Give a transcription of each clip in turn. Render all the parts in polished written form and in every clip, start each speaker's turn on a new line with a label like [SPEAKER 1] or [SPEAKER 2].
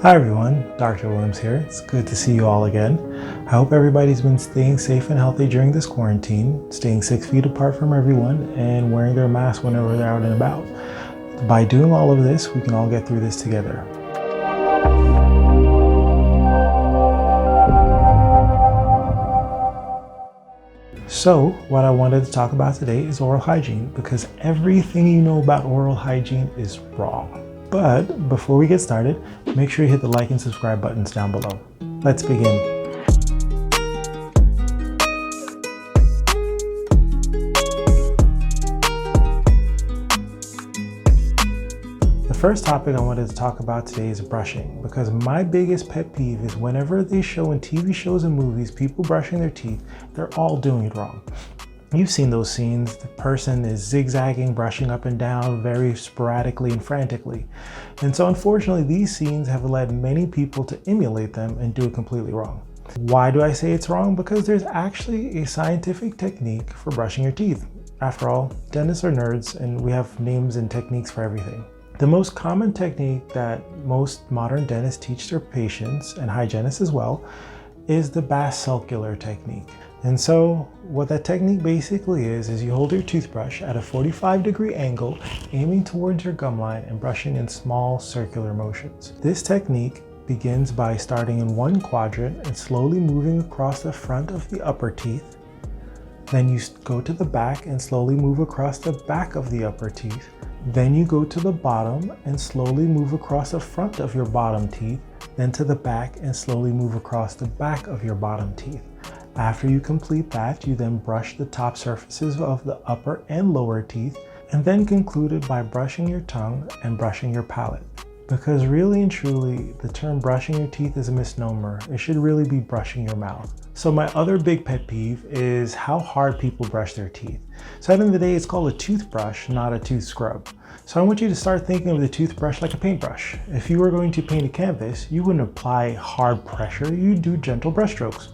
[SPEAKER 1] Hi everyone, Dr. Williams here. It's good to see you all again. I hope everybody's been staying safe and healthy during this quarantine, staying 6 feet apart from everyone, and wearing their mask whenever they're out and about. By doing all of this, we can all get through this together. So, what I wanted to talk about today is oral hygiene, because everything you know about oral hygiene is wrong. But before we get started, make sure you hit the like and subscribe buttons down below. Let's begin. The first topic I wanted to talk about today is brushing, because my biggest pet peeve is whenever they show in TV shows and movies people brushing their teeth, they're all doing it wrong. You've seen those scenes. The person is zigzagging, brushing up and down very sporadically and frantically. And so unfortunately, these scenes have led many people to emulate them and do it completely wrong. Why do I say it's wrong? Because there's actually a scientific technique for brushing your teeth. After all, dentists are nerds and we have names and techniques for everything. The most common technique that most modern dentists teach their patients, and hygienists as well, is the basicular technique. And so what that technique basically is you hold your toothbrush at a 45-degree angle, aiming towards your gum line and brushing in small circular motions. This technique begins by starting in one quadrant and slowly moving across the front of the upper teeth. Then you go to the back and slowly move across the back of the upper teeth. Then you go to the bottom and slowly move across the front of your bottom teeth, then to the back and slowly move across the back of your bottom teeth. After you complete that, you then brush the top surfaces of the upper and lower teeth, and then concluded by brushing your tongue and brushing your palate. Because really and truly, the term brushing your teeth is a misnomer. It should really be brushing your mouth. So my other big pet peeve is how hard people brush their teeth. So at the end of the day, it's called a toothbrush, not a tooth scrub. So I want you to start thinking of the toothbrush like a paintbrush. If you were going to paint a canvas, you wouldn't apply hard pressure, you'd do gentle brush strokes.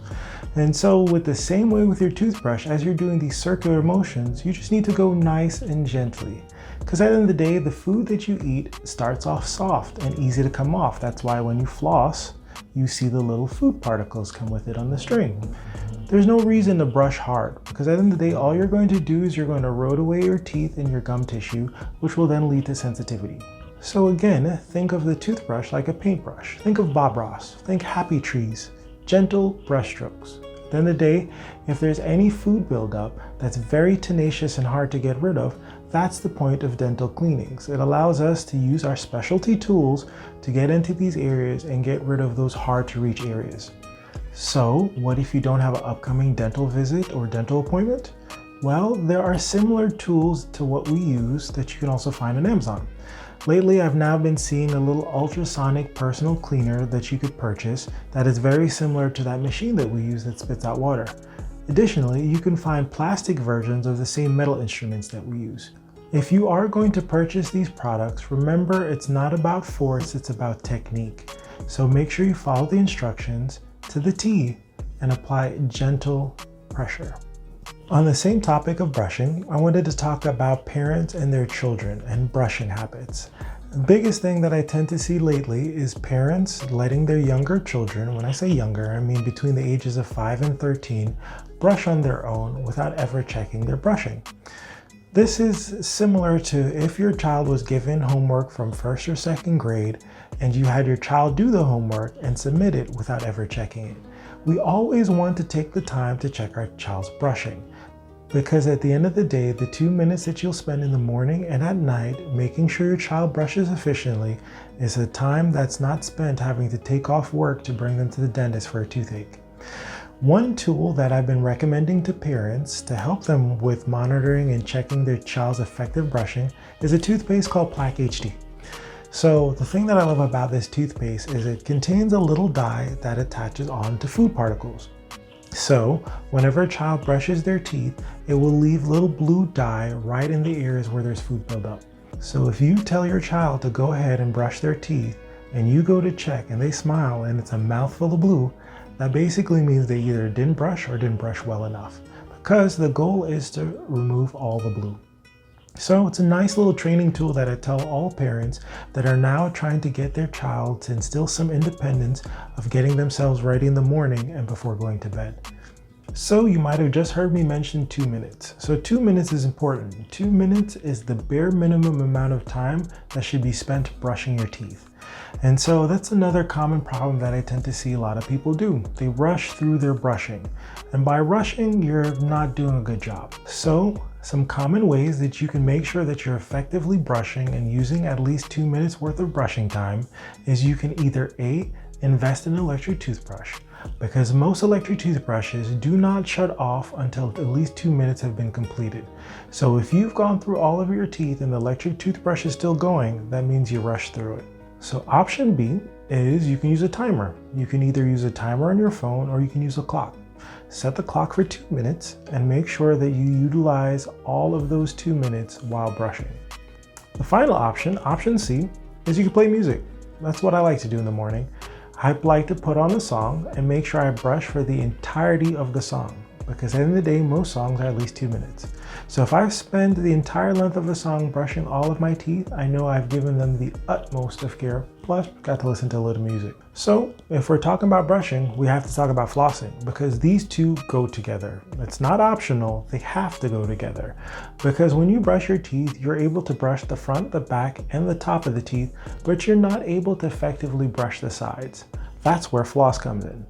[SPEAKER 1] And so with the same way with your toothbrush, as you're doing these circular motions, you just need to go nice and gently. Because at the end of the day, the food that you eat starts off soft and easy to come off. That's why when you floss, you see the little food particles come with it on the string. There's no reason to brush hard, because at the end of the day, all you're going to do is you're going to erode away your teeth and your gum tissue, which will then lead to sensitivity. So again, think of the toothbrush like a paintbrush. Think of Bob Ross. Think happy trees. Gentle brush strokes. At the end of the day, if there's any food buildup that's very tenacious and hard to get rid of, that's the point of dental cleanings. It allows us to use our specialty tools to get into these areas and get rid of those hard to reach areas. So what if you don't have an upcoming dental visit or dental appointment? Well, there are similar tools to what we use that you can also find on Amazon. Lately, I've now been seeing a little ultrasonic personal cleaner that you could purchase that is very similar to that machine that we use that spits out water. Additionally, you can find plastic versions of the same metal instruments that we use. If you are going to purchase these products, remember it's not about force, it's about technique. So make sure you follow the instructions to the T and apply gentle pressure. On the same topic of brushing, I wanted to talk about parents and their children and brushing habits. The biggest thing that I tend to see lately is parents letting their younger children, when I say younger, I mean between the ages of 5 and 13, brush on their own without ever checking their brushing. This is similar to if your child was given homework from 1st or 2nd grade and you had your child do the homework and submit it without ever checking it. We always want to take the time to check our child's brushing. Because at the end of the day, the 2 minutes that you'll spend in the morning and at night making sure your child brushes efficiently is a time that's not spent having to take off work to bring them to the dentist for a toothache. One tool that I've been recommending to parents to help them with monitoring and checking their child's effective brushing is a toothpaste called Plaque HD. So the thing that I love about this toothpaste is it contains a little dye that attaches on to food particles. So whenever a child brushes their teeth, it will leave little blue dye right in the areas where there's food buildup. So if you tell your child to go ahead and brush their teeth and you go to check and they smile and it's a mouthful of blue, that basically means they either didn't brush or didn't brush well enough, because the goal is to remove all the blue. So it's a nice little training tool that I tell all parents that are now trying to get their child to instill some independence of getting themselves ready in the morning and before going to bed. So you might have just heard me mention 2 minutes. So 2 minutes is important. 2 minutes is the bare minimum amount of time that should be spent brushing your teeth. And so that's another common problem that I tend to see a lot of people do. They rush through their brushing. And by rushing, you're not doing a good job. So some common ways that you can make sure that you're effectively brushing and using at least 2 minutes worth of brushing time is you can either A, invest in an electric toothbrush, because most electric toothbrushes do not shut off until at least 2 minutes have been completed. So if you've gone through all of your teeth and the electric toothbrush is still going, that means you rushed through it. So option B is you can use a timer. You can either use a timer on your phone or you can use a clock. Set the clock for 2 minutes and make sure that you utilize all of those 2 minutes while brushing. The final option, option C, is you can play music. That's what I like to do in the morning. I like to put on a song and make sure I brush for the entirety of the song, because at the end of the day, most songs are at least 2 minutes. So if I spend the entire length of a song brushing all of my teeth, I know I've given them the utmost of care, plus got to listen to a little music. So if we're talking about brushing, we have to talk about flossing, because these two go together. It's not optional, they have to go together. Because when you brush your teeth, you're able to brush the front, the back, and the top of the teeth, but you're not able to effectively brush the sides. That's where floss comes in.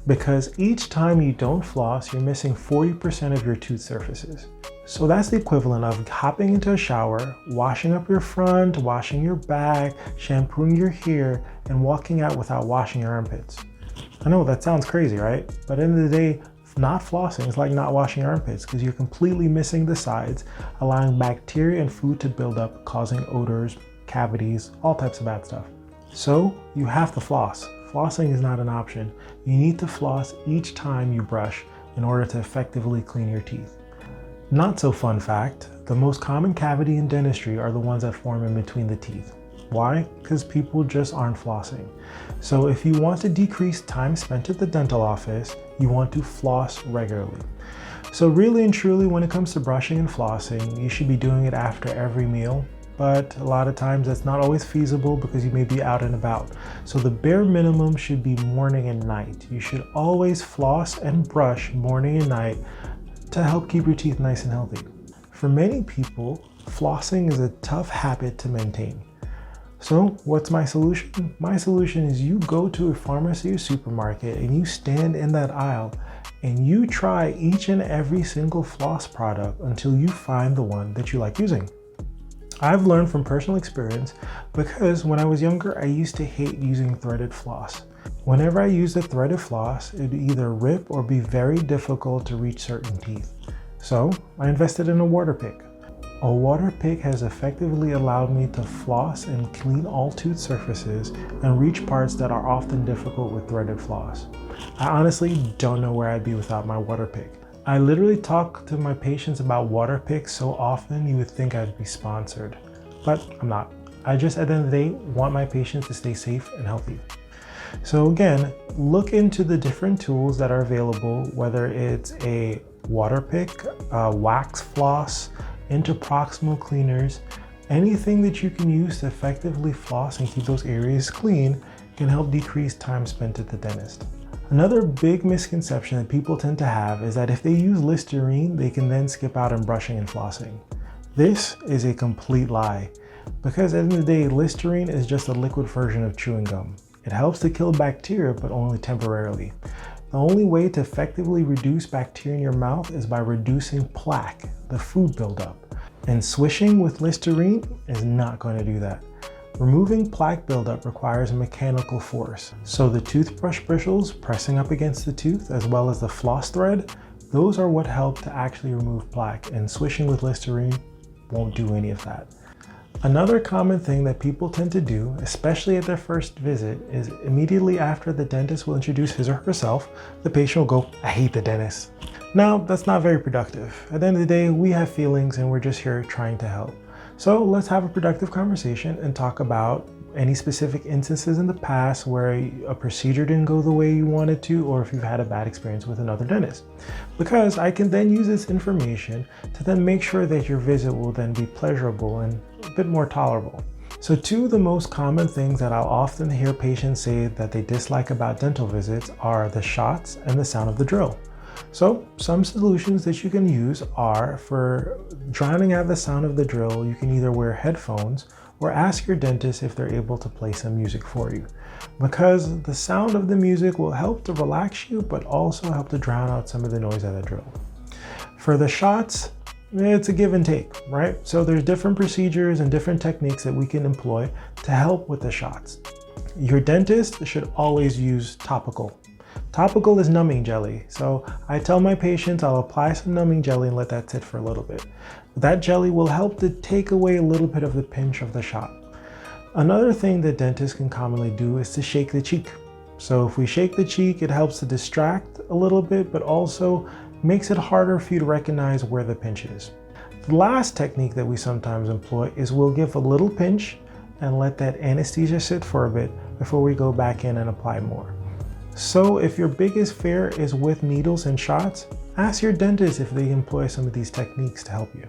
[SPEAKER 1] Because each time you don't floss, you're missing 40% of your tooth surfaces. So that's the equivalent of hopping into a shower, washing up your front, washing your back, shampooing your hair, and walking out without washing your armpits. I know that sounds crazy, right? But at the end of the day, not flossing is like not washing your armpits, because you're completely missing the sides, allowing bacteria and food to build up, causing odors, cavities, all types of bad stuff. So you have to floss. Flossing is not an option. You need to floss each time you brush in order to effectively clean your teeth. Not so fun fact, the most common cavity in dentistry are the ones that form in between the teeth. Why? Because people just aren't flossing. So if you want to decrease time spent at the dental office, you want to floss regularly. So really and truly, when it comes to brushing and flossing, you should be doing it after every meal. But a lot of times that's not always feasible because you may be out and about. So the bare minimum should be morning and night. You should always floss and brush morning and night to help keep your teeth nice and healthy. For many people, flossing is a tough habit to maintain. So what's my solution? My solution is you go to a pharmacy or supermarket and you stand in that aisle and you try each and every single floss product until you find the one that you like using. I've learned from personal experience because when I was younger, I used to hate using threaded floss. Whenever I used a threaded floss, it would either rip or be very difficult to reach certain teeth. So I invested in a water pick. A water pick has effectively allowed me to floss and clean all tooth surfaces and reach parts that are often difficult with threaded floss. I honestly don't know where I'd be without my water pick. I literally talk to my patients about water picks so often you would think I'd be sponsored, but I'm not. I just at the end of the day want my patients to stay safe and healthy. So again, look into the different tools that are available, whether it's a water pick, wax floss, interproximal cleaners, anything that you can use to effectively floss and keep those areas clean can help decrease time spent at the dentist. Another big misconception that people tend to have is that if they use Listerine, they can then skip out on brushing and flossing. This is a complete lie, because at the end of the day, Listerine is just a liquid version of chewing gum. It helps to kill bacteria, but only temporarily. The only way to effectively reduce bacteria in your mouth is by reducing plaque, the food buildup. And swishing with Listerine is not going to do that. Removing plaque buildup requires a mechanical force. So the toothbrush bristles pressing up against the tooth, as well as the floss thread, those are what help to actually remove plaque, and swishing with Listerine won't do any of that. Another common thing that people tend to do, especially at their first visit, is immediately after the dentist will introduce his or herself, the patient will go, "I hate the dentist." Now, that's not very productive. At the end of the day, we have feelings and we're just here trying to help. So let's have a productive conversation and talk about any specific instances in the past where a procedure didn't go the way you wanted to, or if you've had a bad experience with another dentist. Because I can then use this information to then make sure that your visit will then be pleasurable and a bit more tolerable. So two of the most common things that I'll often hear patients say that they dislike about dental visits are the shots and the sound of the drill. So some solutions that you can use are, for drowning out the sound of the drill, you can either wear headphones or ask your dentist if they're able to play some music for you, because the sound of the music will help to relax you, but also help to drown out some of the noise of the drill. For the shots, it's a give and take, right? So there's different procedures and different techniques that we can employ to help with the shots. Your dentist should always use topical. Topical is numbing jelly. So I tell my patients I'll apply some numbing jelly and let that sit for a little bit. That jelly will help to take away a little bit of the pinch of the shot. Another thing that dentists can commonly do is to shake the cheek. So if we shake the cheek, it helps to distract a little bit, but also makes it harder for you to recognize where the pinch is. The last technique that we sometimes employ is we'll give a little pinch and let that anesthesia sit for a bit before we go back in and apply more. So if your biggest fear is with needles and shots, ask your dentist if they employ some of these techniques to help you.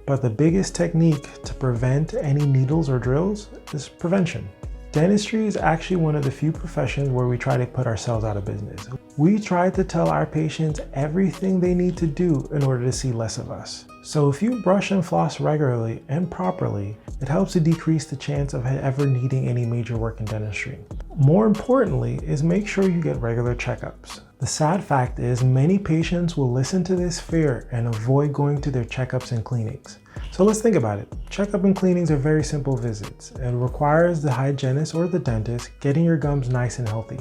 [SPEAKER 1] But the biggest technique to prevent any needles or drills is prevention. Dentistry is actually one of the few professions where we try to put ourselves out of business. We try to tell our patients everything they need to do in order to see less of us. So if you brush and floss regularly and properly, it helps to decrease the chance of ever needing any major work in dentistry. More importantly is make sure you get regular checkups. The sad fact is many patients will listen to this fear and avoid going to their checkups and cleanings. So let's think about it. Checkup and cleanings are very simple visits. It requires the hygienist or the dentist getting your gums nice and healthy.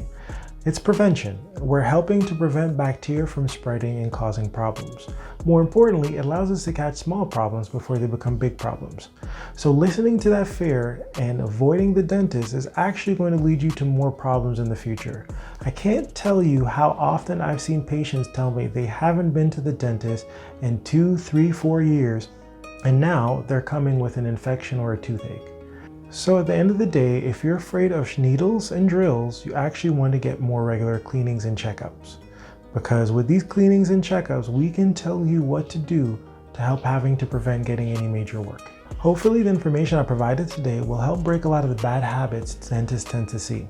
[SPEAKER 1] It's prevention. We're helping to prevent bacteria from spreading and causing problems. More importantly, it allows us to catch small problems before they become big problems. So listening to that fear and avoiding the dentist is actually going to lead you to more problems in the future. I can't tell you how often I've seen patients tell me they haven't been to the dentist in 2, 3, 4 years, and now they're coming with an infection or a toothache. So at the end of the day, if you're afraid of needles and drills, you actually want to get more regular cleanings and checkups. Because with these cleanings and checkups, we can tell you what to do to help having to prevent getting any major work. Hopefully the information I provided today will help break a lot of the bad habits dentists tend to see.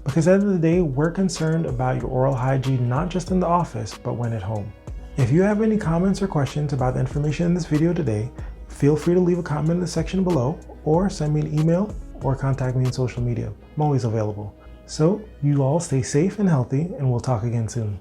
[SPEAKER 1] Because at the end of the day, we're concerned about your oral hygiene, not just in the office, but when at home. If you have any comments or questions about the information in this video today, feel free to leave a comment in the section below, or send me an email or contact me on social media. I'm always available. So you all stay safe and healthy, and we'll talk again soon.